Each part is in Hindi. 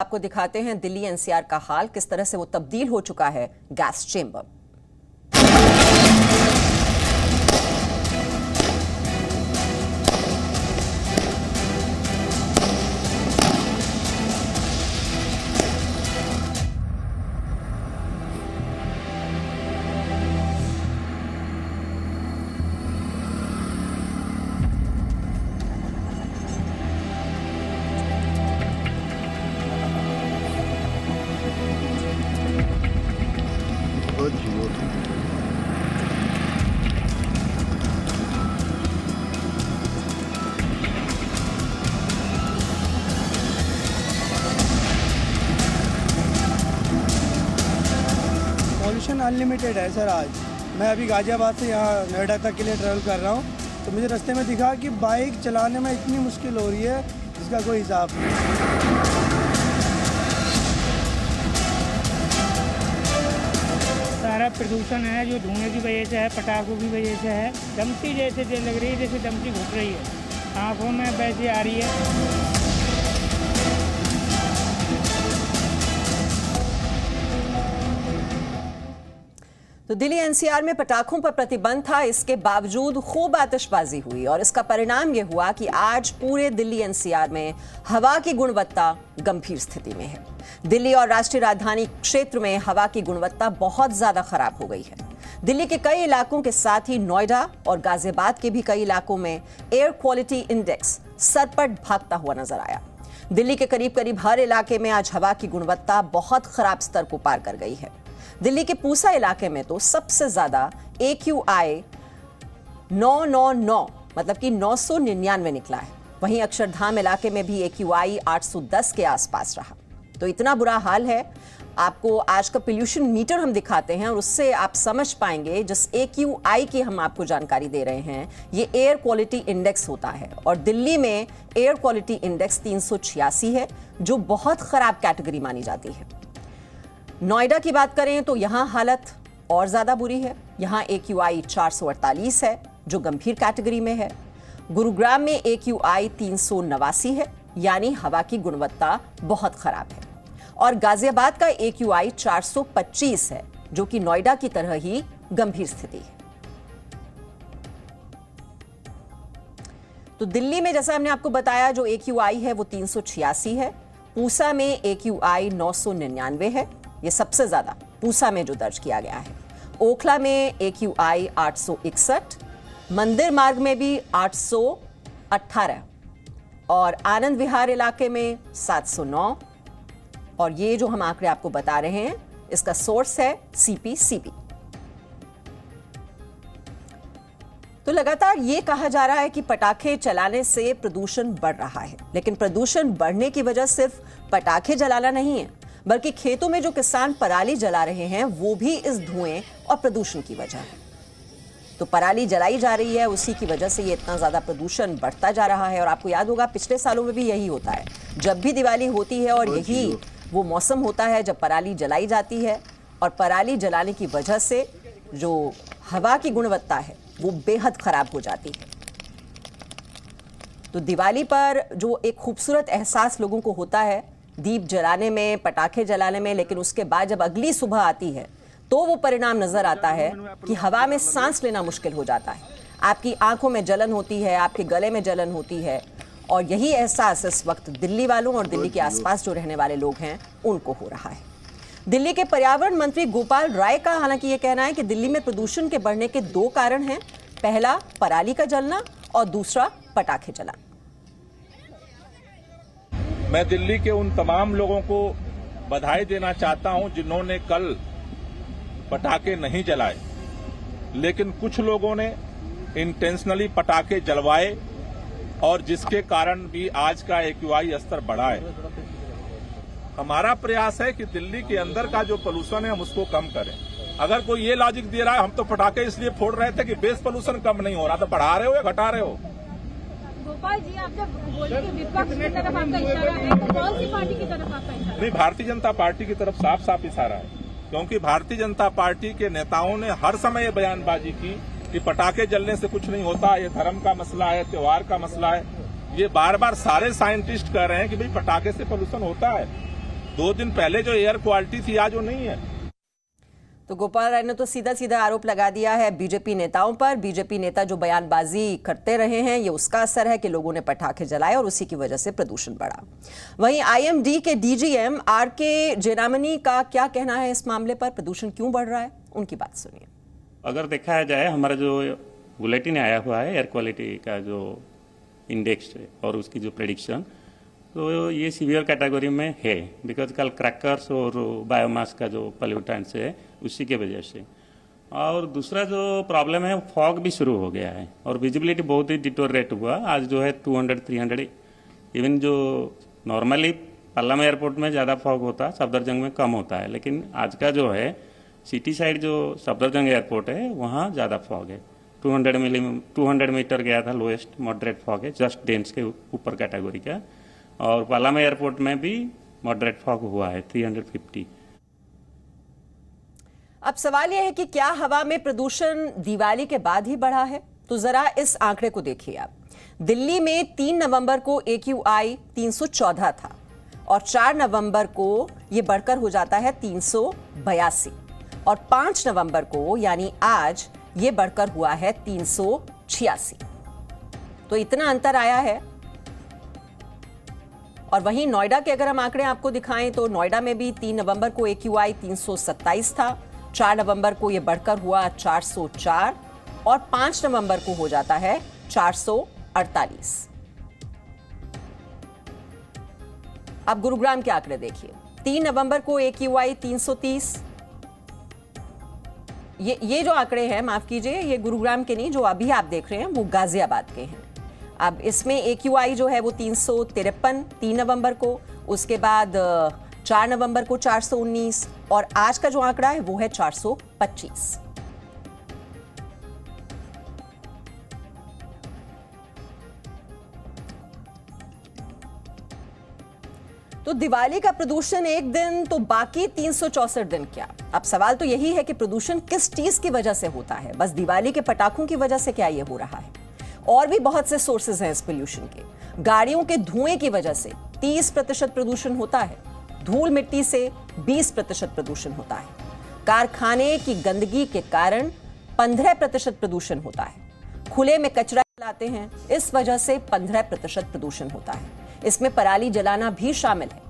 आपको दिखाते हैं दिल्ली एनसीआर का हाल, किस तरह से वो तब्दील हो चुका है गैस चेंबर। पॉल्यूशन अनलिमिटेड है सर। आज मैं अभी गाजियाबाद से यहाँ नोएडा तक के लिए ट्रैवल कर रहा हूँ, तो मुझे रास्ते में दिखा कि बाइक चलाने में इतनी मुश्किल हो रही है जिसका कोई हिसाब नहीं। सारा प्रदूषण है जो धुएं की वजह से है, पटाखों की वजह से है। दमती जैसे लग रही है, जैसे दमती घुट रही है, आँखों में वैसे आ रही है। तो दिल्ली एनसीआर में पटाखों पर प्रतिबंध था, इसके बावजूद खूब आतिशबाजी हुई और इसका परिणाम यह हुआ कि आज पूरे दिल्ली एनसीआर में हवा की गुणवत्ता गंभीर स्थिति में है। दिल्ली और राष्ट्रीय राजधानी क्षेत्र में हवा की गुणवत्ता बहुत ज्यादा खराब हो गई है। दिल्ली के कई इलाकों के साथ ही नोएडा और गाजियाबाद के भी कई इलाकों में एयर क्वालिटी इंडेक्स सरपट भागता हुआ नजर आया। दिल्ली के करीब करीब हर इलाके में आज हवा की गुणवत्ता बहुत खराब स्तर को पार कर गई है। दिल्ली के पूसा इलाके में तो सबसे ज्यादा AQI 999 मतलब कि 999 निकला है। वहीं अक्षरधाम इलाके में भी AQI 810 के आसपास रहा। तो इतना बुरा हाल है। आपको आज का पोल्यूशन मीटर हम दिखाते हैं और उससे आप समझ पाएंगे। जिस AQI की हम आपको जानकारी दे रहे हैं, ये एयर क्वालिटी इंडेक्स होता है और दिल्ली में एयर क्वालिटी इंडेक्स 386 है, जो बहुत खराब कैटेगरी मानी जाती है। नोएडा की बात करें तो यहां हालत और ज्यादा बुरी है। यहां AQI 448 है, जो गंभीर कैटेगरी में है। गुरुग्राम में AQI 389 है, यानी हवा की गुणवत्ता बहुत खराब है। और गाजियाबाद का AQI 425 है, जो कि नोएडा की तरह ही गंभीर स्थिति है। तो दिल्ली में जैसा हमने आपको बताया, जो AQI है वो 386 है। पूसा में AQI 999 है, ये सबसे ज्यादा पूसा में जो दर्ज किया गया है। ओखला में AQI 861, मंदिर मार्ग में भी 818 और आनंद विहार इलाके में 709। और ये जो हम आंकड़े आपको बता रहे हैं, इसका सोर्स है CPCB। तो लगातार ये कहा जा रहा है कि पटाखे चलाने से प्रदूषण बढ़ रहा है, लेकिन प्रदूषण बढ़ने की वजह सिर्फ पटाखे जलाना नहीं है, बल्कि खेतों में जो किसान पराली जला रहे हैं वो भी इस धुएं और प्रदूषण की वजह है। तो पराली जलाई जा रही है, उसी की वजह से ये इतना ज्यादा प्रदूषण बढ़ता जा रहा है। और आपको याद होगा पिछले सालों में भी यही होता है, जब भी दिवाली होती है और यही वो मौसम होता है जब पराली जलाई जाती है, और पराली जलाने की वजह से जो हवा की गुणवत्ता है वो बेहद खराब हो जाती है। तो दिवाली पर जो एक खूबसूरत एहसास लोगों को होता है दीप जलाने में, पटाखे जलाने में, लेकिन उसके बाद जब अगली सुबह आती है तो वो परिणाम नजर आता है कि हवा में सांस लेना मुश्किल हो जाता है। आपकी आंखों में जलन होती है, आपके गले में जलन होती है। और यही एहसास इस वक्त दिल्ली वालों और दिल्ली के आसपास जो रहने वाले लोग हैं उनको हो रहा है। दिल्ली के पर्यावरण मंत्री गोपाल राय का हालांकि ये कहना है कि दिल्ली में प्रदूषण के बढ़ने के दो कारण हैं। पहला पराली का जलना और दूसरा पटाखे जलाना। मैं दिल्ली के उन तमाम लोगों को बधाई देना चाहता हूं जिन्होंने कल पटाखे नहीं जलाए, लेकिन कुछ लोगों ने इंटेंशनली पटाखे जलवाए और जिसके कारण भी आज का AQI स्तर बढ़ा है। हमारा प्रयास है कि दिल्ली के अंदर का जो पोल्यूशन है हम उसको कम करें। अगर कोई ये लॉजिक दे रहा है हम तो पटाखे इसलिए फोड़ रहे थे कि बेस पोल्यूशन कम नहीं हो रहा, तो बढ़ा रहे हो या घटा रहे हो? गोपाल जी, आप जब बोले कि विपक्ष की तरफ आपका इशारा है, तो कौन सी पार्टी की तरफ आपका इशारा है? नहीं, भारतीय जनता पार्टी की तरफ साफ साफ इशारा है, क्योंकि भारतीय जनता पार्टी के नेताओं ने हर समय ये बयानबाजी की कि पटाखे जलने से कुछ नहीं होता, ये धर्म का मसला है, त्योहार का मसला है। ये बार बार सारे साइंटिस्ट कह रहे हैं कि भाई पटाखे से पोल्यूशन होता है। 2 दिन पहले जो एयर क्वालिटी थी आज वो नहीं है। तो गोपाल राय ने तो सीधा सीधा आरोप लगा दिया है बीजेपी नेताओं पर। बीजेपी नेता जो बयानबाजी करते रहे हैं, ये उसका असर है कि लोगों ने पटाखे जलाए और उसी की वजह से प्रदूषण बढ़ा। वहीं आईएमडी के डीजीएम आरके जेनामनी का क्या कहना है इस मामले पर, प्रदूषण क्यों बढ़ रहा है, उनकी बात सुनिए। अगर देखा जाए हमारा जो बुलेटिन आया हुआ है एयर क्वालिटी का जो इंडेक्स है और उसकी जो प्रेडिक्शन, तो ये सीवियर कैटेगरी में है, बिकॉज कल क्रैकर्स और बायोमास का जो पॉल्यूटेंट्स है उसी के वजह से। और दूसरा जो प्रॉब्लम है, फॉग भी शुरू हो गया है और विजिबिलिटी बहुत ही डिटोरेट हुआ। आज जो है 200-300, इवन जो नॉर्मली पल्लम एयरपोर्ट में ज़्यादा फॉग होता है, सफदरजंग में कम होता है, लेकिन आज का जो है सिटी साइड जो सफदरजंग एयरपोर्ट है वहाँ ज़्यादा फॉग है। 200 मीटर गया था लोएस्ट मॉडरेट फॉग है, जस्ट डेंस के ऊपर कैटेगरी का। और पलाम एयरपोर्ट में भी मॉडरेट फॉग हुआ है 350। अब सवाल यह है कि क्या हवा में प्रदूषण दिवाली के बाद ही बढ़ा है? तो जरा इस आंकड़े को देखिए आप। दिल्ली में 3 नवंबर को AQI 314 था और 4 नवंबर को यह बढ़कर हो जाता है 382 और 5 नवंबर को यानी आज ये बढ़कर हुआ है 386। तो इतना अंतर आया है। और वहीं नोएडा के अगर हम आंकड़े आपको दिखाएं तो नोएडा में भी 3 नवंबर को AQI 327 था, 4 नवंबर को यह बढ़कर हुआ 404 और 5 नवंबर को हो जाता है 448। अब गुरुग्राम के आंकड़े देखिए। 3 नवंबर को AQI 330। ये जो आंकड़े हैं, माफ कीजिए, ये गुरुग्राम के नहीं, जो अभी आप देख रहे हैं वो गाजियाबाद के हैं। अब इसमें AQI जो है वो 353 3 नवंबर को, उसके बाद 4 नवंबर को 419 और आज का जो आंकड़ा है वो है 425। तो दिवाली का प्रदूषण एक दिन तो बाकी 364 दिन क्या? अब सवाल तो यही है कि प्रदूषण किस चीज की वजह से होता है? बस दिवाली के पटाखों की वजह से क्या ये हो रहा है? और भी बहुत से सोर्सेज हैं इस पोल्यूशन के। गाड़ियों के धुएं की वजह से 30% प्रदूषण होता है, धूल मिट्टी से 20% प्रदूषण होता है, कारखाने की गंदगी के कारण 15% प्रदूषण होता है, खुले में कचरा जलाते हैं इस वजह से 15% प्रदूषण होता है, इसमें पराली जलाना भी शामिल है,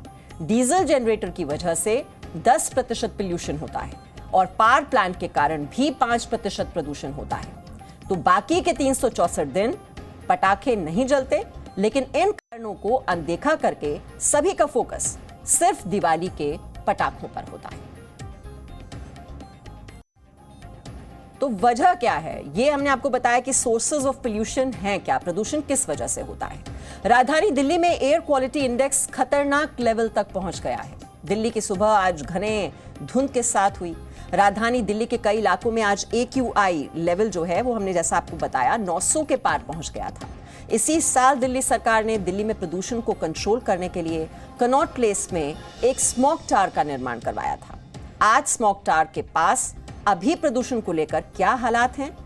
डीजल जनरेटर की वजह से 10% पोल्यूशन होता है और पावर प्लांट के कारण भी 5% प्रदूषण होता है। तो बाकी के 364 दिन पटाखे नहीं जलते, लेकिन इन कारणों को अनदेखा करके सभी का फोकस सिर्फ दिवाली के पटाखों पर होता है। तो वजह क्या है? ये हमने आपको बताया कि सोर्सेज ऑफ पोल्यूशन हैं क्या, प्रदूषण किस वजह से होता है। राजधानी दिल्ली में एयर क्वालिटी इंडेक्स खतरनाक लेवल तक पहुंच गया है। दिल्ली की सुबह आज घने धुंध के साथ हुई। राजधानी दिल्ली के कई इलाकों में आज AQI लेवल जो है वो हमने जैसा आपको बताया 900 के पार पहुंच गया था। इसी साल दिल्ली सरकार ने दिल्ली में प्रदूषण को कंट्रोल करने के लिए कनॉट प्लेस में एक स्मोक टावर का निर्माण करवाया था। आज स्मोक टावर के पास अभी प्रदूषण को लेकर क्या हालात हैं,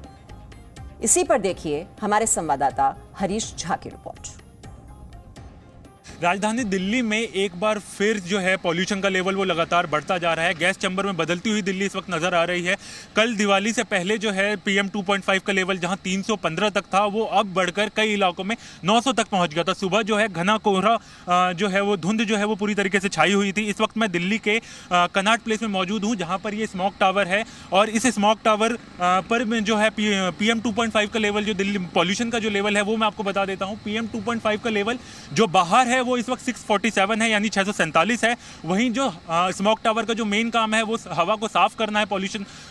इसी पर देखिए हमारे संवाददाता हरीश झा की रिपोर्ट। राजधानी दिल्ली में एक बार फिर जो है पॉल्यूशन का लेवल वो लगातार बढ़ता जा रहा है। गैस चैम्बर में बदलती हुई दिल्ली इस वक्त नजर आ रही है। कल दिवाली से पहले जो है PM 2.5 का लेवल जहां 315 तक था वो अब बढ़कर कई इलाकों में 900 तक पहुंच गया था। सुबह जो है घना कोहरा जो है वो धुंध जो है वो पूरी तरीके से छाई हुई थी। इस वक्त मैं दिल्ली के कनॉट प्लेस में मौजूद हूँ जहाँ पर ये स्मोक टावर है और इस स्मोक टावर पर जो है PM 2.5 का लेवल, जो दिल्ली पॉल्यूशन का जो लेवल है वो मैं आपको बता देता हूँ। PM 2.5 का लेवल जो बाहर है वो इस वक्त 647 है, यानी 647 है। वहीं जो स्मोक टावर का जो मेन काम है वो हवा को साफ करना है,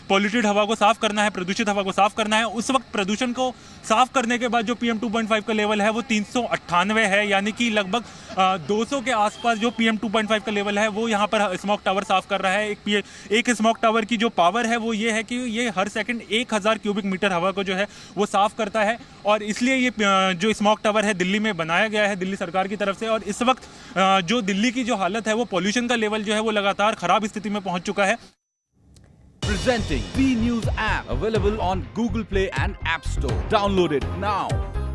पॉल्यूटेड हवा को साफ करना है, प्रदूषित हवा को साफ करना है। उस वक्त प्रदूषण को साफ करने के बाद जो PM 2.5 का लेवल है वो 398 है, यानी कि लगभग 200 के आसपास जो PM 2.5 का लेवल है वो यहाँ पर स्मोक टावर साफ कर रहा है। एक स्मोक टावर की जो पावर है वो ये है कि ये हर सेकंड 1000 क्यूबिक मीटर हवा को जो है वो साफ करता है और इसलिए ये जो स्मोक टावर है दिल्ली में बनाया गया है दिल्ली सरकार की तरफ से। और इस वक्त जो दिल्ली की जो हालत है वो पॉल्यूशन का लेवल जो है वो लगातार खराब स्थिति में पहुंच चुका है। Presenting B News app available on Google Play and App Store. Download it now.